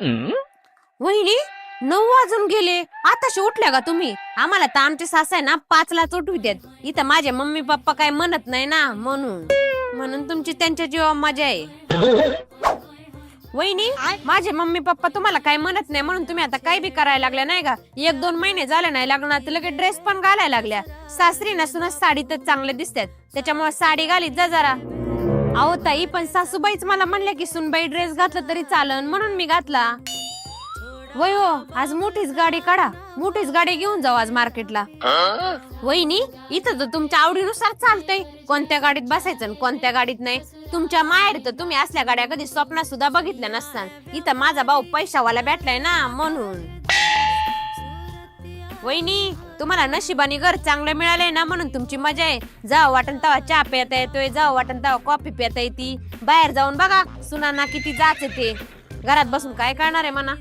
वहिनी 9 वाजून गेले, आताशी उठल्या का तुम्ही? आम्हाला तर आमचे सासू आहे ना 5ला उठवी देत. इथं माझे मम्मी पप्पा काय म्हणत नाही ना, म्हणून तुमची त्यांच्या जीवा मजा आहे. वहिनी, माझे मम्मी पप्पा तुम्हाला काय म्हणत नाही म्हणून तुम्ही आता काय बी करायला लागल्या नाही का? 1-2 महिने झाले नाही लग्नात लगेच ड्रेस पण घालायला लागल्या. सासरी नसूनच साडीतच चांगले दिसतात, त्याच्यामुळे साडी घालीत जा जरा. अहो ताई, पण सासूबाईच मला म्हणले की सुनबाई ड्रेस घातला तरी चालन म्हणून मी घातला. वय हो, आज मोठीच गाडी काढा, मोठीच गाडी घेऊन जाऊ आज मार्केटला. वहिनी, इथं तर तुमच्या आवडीनुसार चालतंय, कोणत्या गाडीत बसायचं आणि कोणत्या गाडीत नाही. तुमच्या माहेर तर तुम्ही असल्या गाड्या कधी स्वप्नात सुद्धा बघितल्या नसतात. इथं माझा भाऊ पैशावाला भेटलाय ना म्हणून. वहिनी, तुम्हाला नशिबाने घर चांगलं मिळालंय ना म्हणून तुमची मजा आहे. जाव वाटण तवा चहा पिता येतोय, जाव वाटण तवा कॉफी पिता येते. बाहेर जाऊन बघा सुनांना किती जाच येते, घरात बसून काय करणार आहे म्हणा.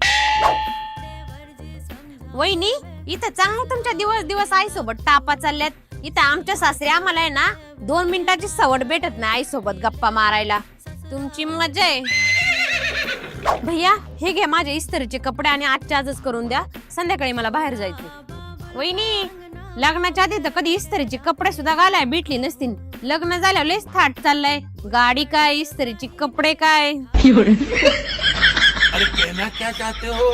वहिनी, इथं चांगलं तुमच्या दिवस आईसोबत टापा चालल्यात. इथं आमच्या सासरी आम्हाला आहे ना 2 मिनिटाची सवड भेटत नाही आईसोबत गप्पा मारायला. तुमची मजा आहे. भैया, हे घ्या माझे इस्त्रीचे कपडे आणि आजच्या आजच करून द्या, संध्याकाळी मला बाहेर जायचं. वहिनी, लग्नाच्या आधी तर कधी इस्त्रीचे कपडे सुद्धा घालाय भेटली नसतील, लग्न झाल्यावर लयच थाट चाललाय. गाडी काय, इस्त्रीचे कपडे काय. अरे कहना क्या चाहते हो?